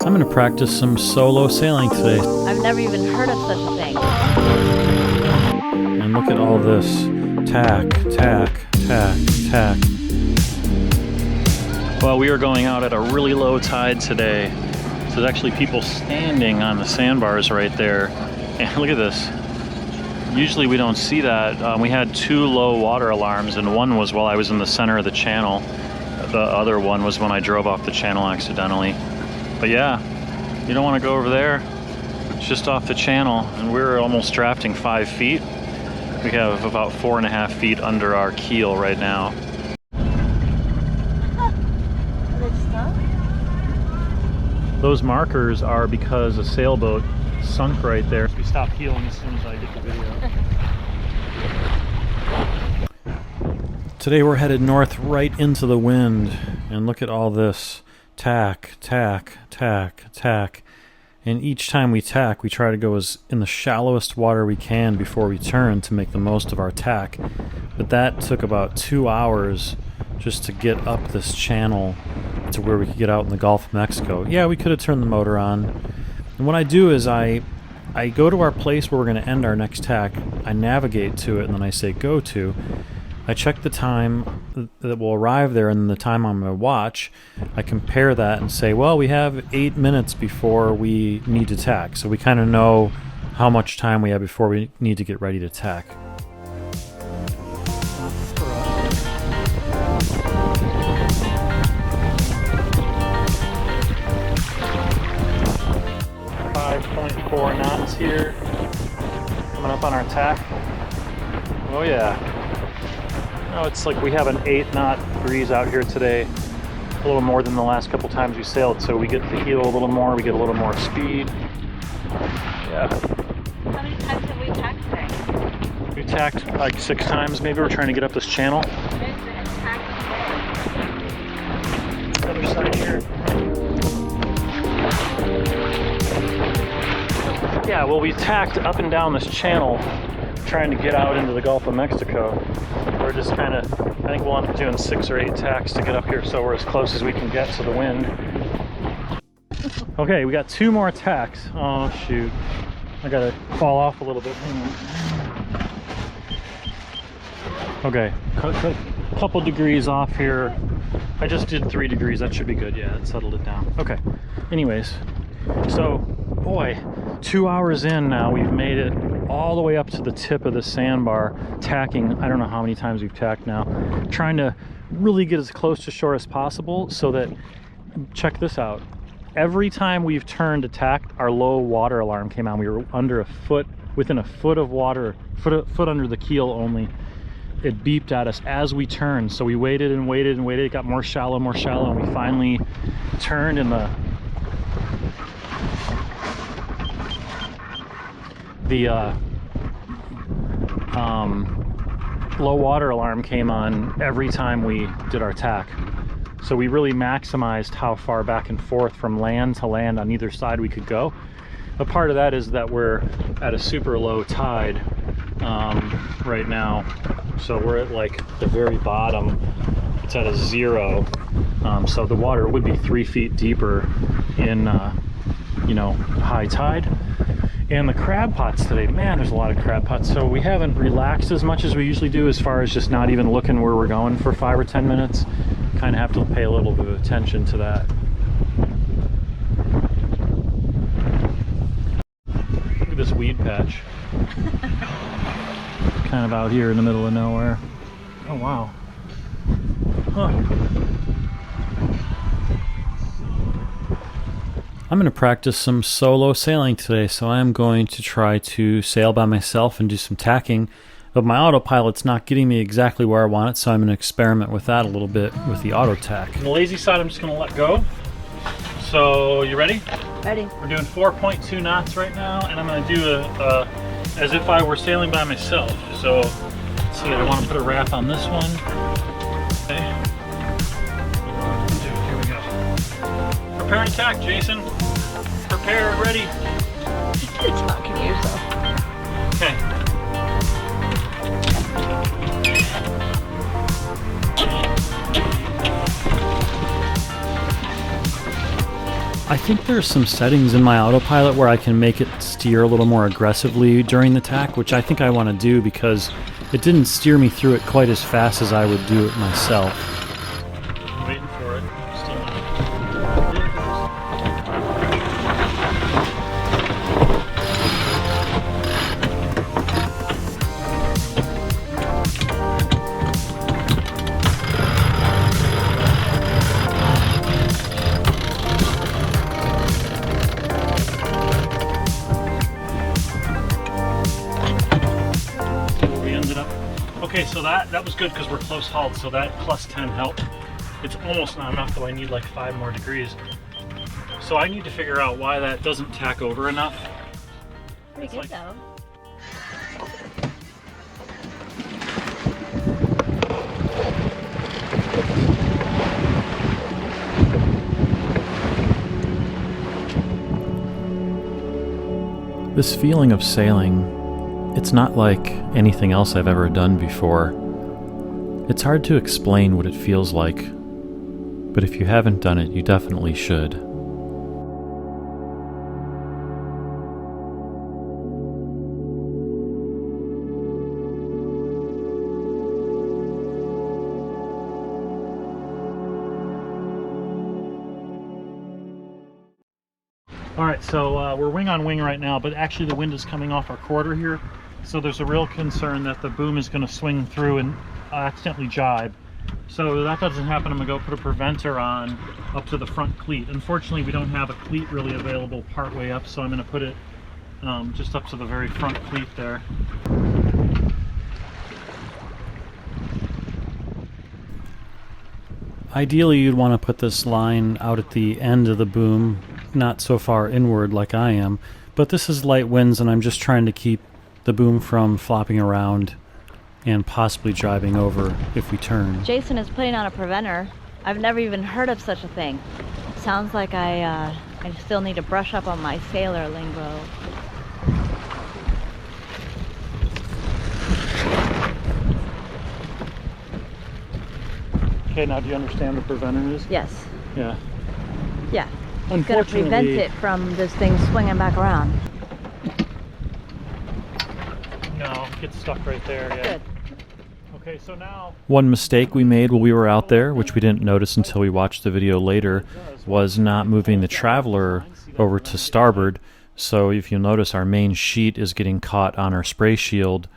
I'm going to practice some solo sailing today. I've never even heard of such a thing. And look at all this. Tack, tack, tack, tack. Well, we are going out at a really low tide today. So there's actually people standing on the sandbars right there. And look at this. Usually we don't see that. We had 2 low water alarms, and one was while I was in the center of the channel. The other one was when I drove off the channel accidentally. But yeah, you don't want to go over there. It's just off the channel, and we're almost drafting 5 feet. We have about 4.5 feet under our keel right now. Those markers are because a sailboat sunk right there. We stopped heeling as soon as I did the video. Today we're headed north right into the wind, and look at all this. Tack, tack, tack, tack. And each time we tack, we try to go as in the shallowest water we can before we turn to make the most of our tack. But that took about 2 hours just to get up this channel to where we could get out in the Gulf of Mexico. Yeah, we could have turned the motor on. And what I do is I go to our place where we're going to end our next tack. I navigate to it, and then I say go to. I check the time that we'll arrive there and the time I'm going to watch. I compare that and say, well, we have 8 minutes before we need to tack. So we kind of know how much time we have before we need to get ready to tack. .4 knots here, coming up on our tack. Oh yeah. Oh, it's like we have an 8-knot breeze out here today, a little more than the last couple times we sailed, so we get to heel a little more, we get a little more speed. Yeah. How many times have we tacked today? We tacked like 6 times, maybe. We're trying to get up this channel. Other side here. Yeah, well, we tacked up and down this channel trying to get out into the Gulf of Mexico. We're just kind of, I think we'll end up doing 6 or 8 tacks to get up here, so we're as close as we can get to the wind. Okay, we got 2 more tacks. Oh shoot, I gotta fall off a little bit. Okay, couple degrees off here. I just did 3 degrees, that should be good. Yeah, that settled it down. Okay, anyways, so boy, 2 hours in now, we've made it all the way up to the tip of the sandbar, tacking. I don't know how many times we've tacked now, trying to really get as close to shore as possible so that, check this out, every time we've turned to tack, our low water alarm came on. We were under a foot, within a foot of water, foot under the keel only. It beeped at us as we turned, so we waited and waited and waited. It got more shallow, and we finally turned, and the low water alarm came on every time we did our tack. So we really maximized how far back and forth from land to land on either side we could go. A part of that is that we're at a super low tide right now. So we're at like the very bottom. It's at a 0. So the water would be 3 feet deeper in, you know, high tide. And the crab pots today, man, there's a lot of crab pots. So we haven't relaxed as much as we usually do as far as just not even looking where we're going for 5 or 10 minutes. Kind of have to pay a little bit of attention to that. Look at this weed patch. Kind of out here in the middle of nowhere. Oh wow. Huh. I'm going to practice some solo sailing today, so I'm going to try to sail by myself and do some tacking. But my autopilot's not getting me exactly where I want it, so I'm going to experiment with that a little bit with the auto tack. On the lazy side, I'm just going to let go. So, you ready? Ready. We're doing 4.2 knots right now, and I'm going to do as if I were sailing by myself. So, let's see, I want to put a wrap on this one. Okay. Here we go. Preparing tack, Jason. Prepare, ready. It's not confused though. Okay. I think there's some settings in my autopilot where I can make it steer a little more aggressively during the tack, which I think I want to do because it didn't steer me through it quite as fast as I would do it myself. Waiting for it. Okay, so that was good because we're close hauled, so that plus 10 helped. It's almost not enough, though. I need like 5 more degrees. So I need to figure out why that doesn't tack over enough. Pretty good, though. This feeling of sailing, it's not like anything else I've ever done before. It's hard to explain what it feels like, but if you haven't done it, you definitely should. Alright, so we're wing on wing right now, but actually the wind is coming off our quarter here, so there's a real concern that the boom is going to swing through and accidentally jibe. So that doesn't happen, I'm going to go put a preventer on up to the front cleat. Unfortunately, we don't have a cleat really available part way up, so I'm going to put it just up to the very front cleat there. Ideally, you'd want to put this line out at the end of the boom, not so far inward like I am, but this is light winds and I'm just trying to keep the boom from flopping around and possibly driving over if we turn. Jason is putting on a preventer. I've never even heard of such a thing. Sounds like I still need to brush up on my sailor lingo. Okay, now do you understand what preventer is? Yes. Yeah. Yeah. It's going to prevent it from this thing swinging back around. No, get stuck right there. Yeah. Good. Okay, so now... One mistake we made while we were out there, which we didn't notice until we watched the video later, was not moving the Traveler over to starboard. So if you'll notice, our main sheet is getting caught on our spray shield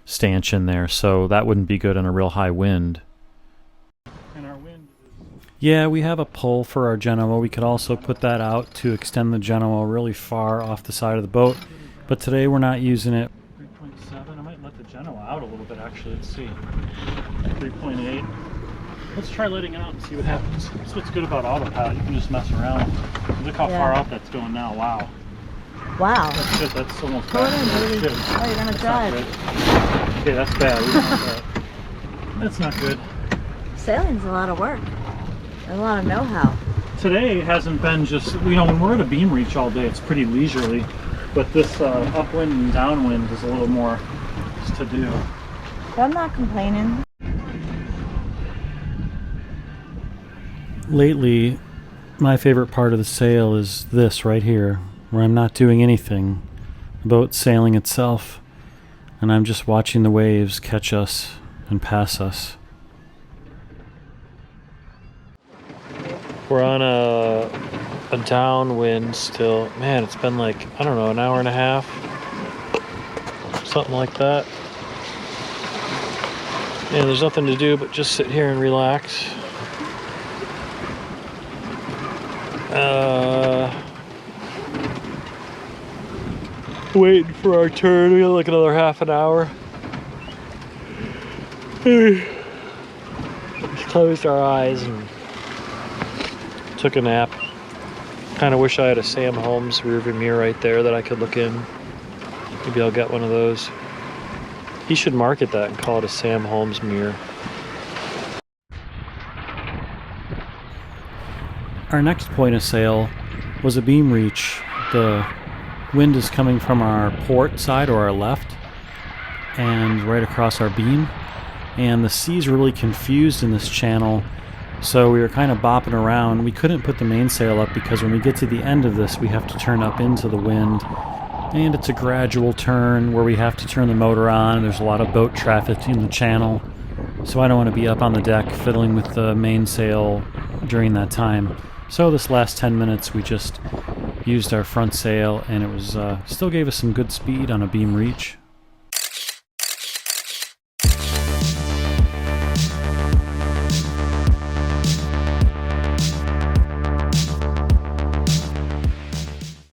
stanchion there, so that wouldn't be good in a real high wind. Yeah, we have a pull for our Genoa. We could also put that out to extend the Genoa really far off the side of the boat, but today we're not using it. 3.7, I might let the Genoa out a little bit actually, let's see. 3.8. Let's try letting it out and see what happens. That's what's good about autopilot, you can just mess around. Look how far out that's going now, wow. Wow. That's good, that's almost Pull it in, bad. baby. Oh, you're going to drive. Okay, that's bad. We don't want that. That's not good. Sailing's a lot of work. There's a lot of know-how. Today hasn't been just, you know, when we're at a beam reach all day, it's pretty leisurely. But this upwind and downwind is a little more to do. But I'm not complaining. Lately, my favorite part of the sail is this right here, where I'm not doing anything. The boat's sailing itself, and I'm just watching the waves catch us and pass us. We're on a downwind still. Man, it's been like, I don't know, an hour and a half. Something like that. And there's nothing to do but just sit here and relax. Waiting for our turn. We got like another half an hour. We closed our eyes and took a nap. Kind of wish I had a Sam Holmes rearview mirror right there that I could look in. Maybe I'll get one of those. He should market that and call it a Sam Holmes mirror. Our next point of sail was a beam reach. The wind is coming from our port side or our left and right across our beam. And the sea's really confused in this channel. So we were kind of bopping around. We couldn't put the mainsail up because when we get to the end of this, we have to turn up into the wind. And it's a gradual turn where we have to turn the motor on. There's a lot of boat traffic in the channel. So I don't want to be up on the deck fiddling with the mainsail during that time. So this last 10 minutes we just used our front sail, and it was still gave us some good speed on a beam reach.